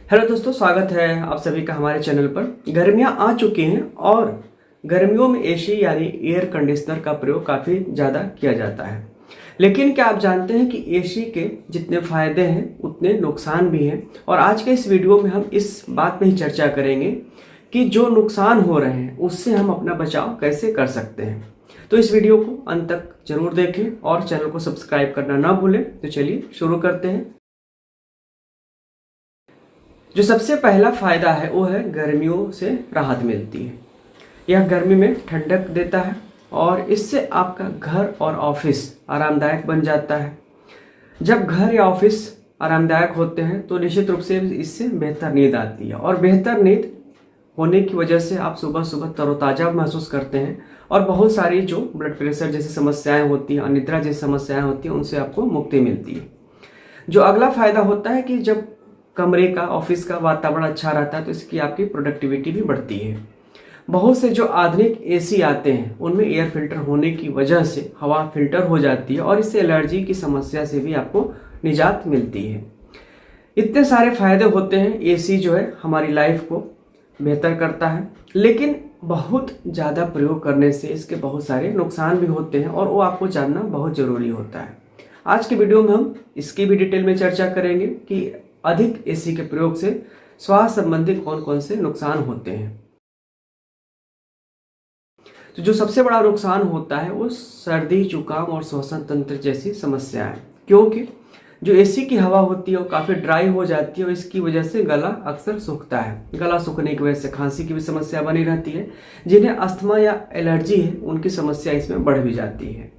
Hello दोस्तों, स्वागत है आप सभी का हमारे चैनल पर। गर्मियां आ चुकी हैं और गर्मियों में एसी यानी एयर कंडीशनर का प्रयोग काफ़ी ज़्यादा किया जाता है। लेकिन क्या आप जानते हैं कि एसी के जितने फ़ायदे हैं उतने नुकसान भी हैं। और आज के इस वीडियो में हम इस बात पे ही चर्चा करेंगे कि जो नुकसान हो रहे हैं उससे हम अपना बचाव कैसे कर सकते हैं। तो इस वीडियो को अंत तक जरूर देखें और चैनल को सब्सक्राइब करना ना भूलें। तो चलिए शुरू करते हैं। जो सबसे पहला फायदा है वो है गर्मियों से राहत मिलती है। यह गर्मी में ठंडक देता है और इससे आपका घर और ऑफिस आरामदायक बन जाता है। जब घर या ऑफिस आरामदायक होते हैं तो निश्चित रूप से इससे बेहतर नींद आती है और बेहतर नींद होने की वजह से आप सुबह सुबह तरोताज़ा महसूस करते हैं और बहुत सारी जो ब्लड प्रेशर जैसी समस्याएं होती हैं, अनिद्रा जैसी समस्याएं होती हैं, उनसे आपको मुक्ति मिलती है। जो अगला फायदा होता है कि जब कमरे का, ऑफिस का वातावरण अच्छा रहता है तो इसकी आपकी प्रोडक्टिविटी भी बढ़ती है। बहुत से जो आधुनिक एसी आते हैं उनमें एयर फिल्टर होने की वजह से हवा फिल्टर हो जाती है और इससे एलर्जी की समस्या से भी आपको निजात मिलती है। इतने सारे फायदे होते हैं। एसी जो है हमारी लाइफ को बेहतर करता है, लेकिन बहुत ज़्यादा प्रयोग करने से इसके बहुत सारे नुकसान भी होते हैं और वो आपको जानना बहुत ज़रूरी होता है। आज के वीडियो में हम इसकी भी डिटेल में चर्चा करेंगे कि अधिक एसी के प्रयोग से स्वास्थ्य संबंधी कौन कौन से नुकसान होते हैं। तो जो सबसे बड़ा नुकसान होता है वो सर्दी, जुकाम और श्वसन तंत्र जैसी समस्याएं, क्योंकि जो एसी की हवा होती है वो काफ़ी ड्राई हो जाती है और इसकी वजह से गला अक्सर सूखता है। गला सूखने की वजह से खांसी की भी समस्या बनी रहती है। जिन्हें अस्थमा या एलर्जी है उनकी समस्या इसमें बढ़ भी जाती है।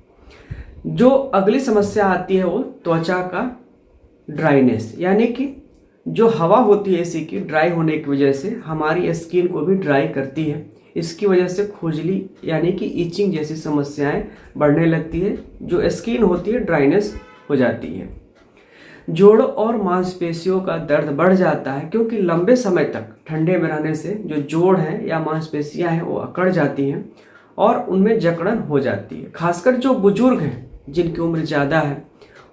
जो अगली समस्या आती है वो त्वचा का ड्राइनेस, यानी कि जो हवा होती है एसी की ड्राई होने की वजह से हमारी स्किन को भी ड्राई करती है। इसकी वजह से खुजली यानी कि इचिंग जैसी समस्याएं बढ़ने लगती है। जो स्किन होती है ड्राइनेस हो जाती है। जोड़ों और मांसपेशियों का दर्द बढ़ जाता है, क्योंकि लंबे समय तक ठंडे में रहने से जो जोड़ हैं या मांसपेशियां हैं वो अकड़ जाती हैं और उनमें जकड़न हो जाती है। खासकर जो बुजुर्ग हैं जिनकी उम्र ज़्यादा है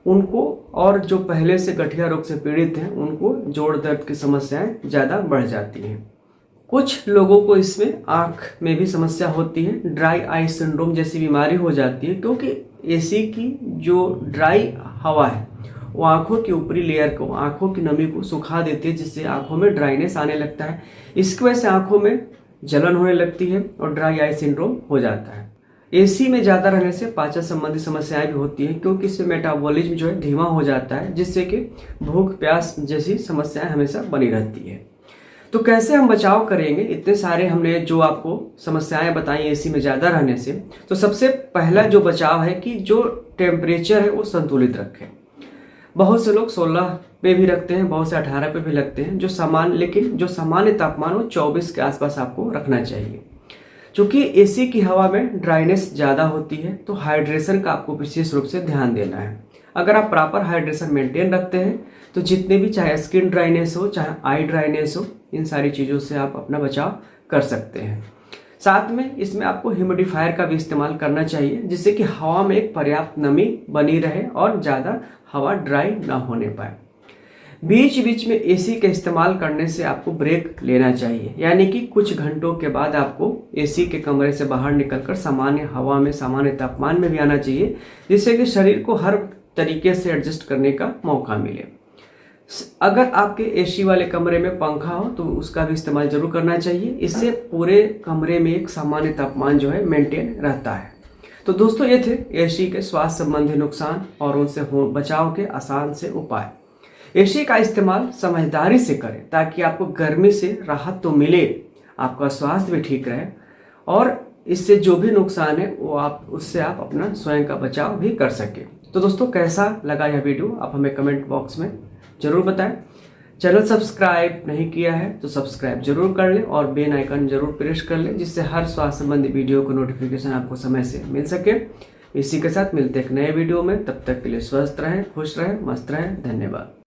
उनको, और जो पहले से गठिया रोग से पीड़ित हैं उनको जोड़ दर्द की समस्याएं ज़्यादा बढ़ जाती हैं। कुछ लोगों को इसमें आँख में भी समस्या होती है। ड्राई आई सिंड्रोम जैसी बीमारी हो जाती है, क्योंकि एसी की जो ड्राई हवा है वो आँखों की ऊपरी लेयर को, आँखों की नमी को सुखा देती है, जिससे आँखों में ड्राइनेस आने लगता है। इसकी वजह से आँखों में जलन होने लगती है और ड्राई आई सिंड्रोम हो जाता है। एसी में ज़्यादा रहने से पाचन संबंधी समस्याएं भी होती हैं, क्योंकि इससे मेटाबॉलिज्म जो है धीमा हो जाता है, जिससे कि भूख प्यास जैसी समस्याएं हमेशा बनी रहती है। तो कैसे हम बचाव करेंगे? इतने सारे हमने जो आपको समस्याएं बताई एसी में ज़्यादा रहने से, तो सबसे पहला जो बचाव है कि जो टेम्परेचर है वो संतुलित रखें। बहुत से लोग 16 पे भी रखते हैं, बहुत से 18 पे भी लगते हैं। लेकिन जो सामान्य तापमान वो 24 के आसपास आपको रखना चाहिए। चूँकि एसी की हवा में ड्राइनेस ज़्यादा होती है तो हाइड्रेशन का आपको विशेष रूप से ध्यान देना है। अगर आप प्रॉपर हाइड्रेशन मेंटेन रखते हैं तो जितने भी, चाहे स्किन ड्राइनेस हो चाहे आई ड्राइनेस हो, इन सारी चीज़ों से आप अपना बचाव कर सकते हैं। साथ में इसमें आपको ह्यूमिडिफायर का भी इस्तेमाल करना चाहिए, जिससे कि हवा में एक पर्याप्त नमी बनी रहे और ज़्यादा हवा ड्राई ना होने पाए। बीच बीच में एसी का इस्तेमाल करने से आपको ब्रेक लेना चाहिए, यानी कि कुछ घंटों के बाद आपको एसी के कमरे से बाहर निकलकर सामान्य हवा में, सामान्य तापमान में भी आना चाहिए, जिससे कि शरीर को हर तरीके से एडजस्ट करने का मौका मिले। अगर आपके एसी वाले कमरे में पंखा हो तो उसका भी इस्तेमाल जरूर करना चाहिए। इससे पूरे कमरे में एक सामान्य तापमान जो है मेंटेन रहता है। तो दोस्तों, ये थे एसी के स्वास्थ्य संबंधी नुकसान और उनसे बचाव के आसान से उपाय। एसी का इस्तेमाल समझदारी से करें ताकि आपको गर्मी से राहत तो मिले, आपका स्वास्थ्य भी ठीक रहे और इससे जो भी नुकसान है वो उससे आप अपना स्वयं का बचाव भी कर सकें। तो दोस्तों, कैसा लगा यह वीडियो आप हमें कमेंट बॉक्स में ज़रूर बताएं। चैनल सब्सक्राइब नहीं किया है तो सब्सक्राइब जरूर कर लें और बेल आइकन जरूर प्रेस कर लें, जिससे हर स्वास्थ्य संबंधी वीडियो को नोटिफिकेशन आपको समय से मिल सके। इसी के साथ मिलते हैं एक नए वीडियो में। तब तक के लिए स्वस्थ रहें, खुश रहें, मस्त रहें। धन्यवाद।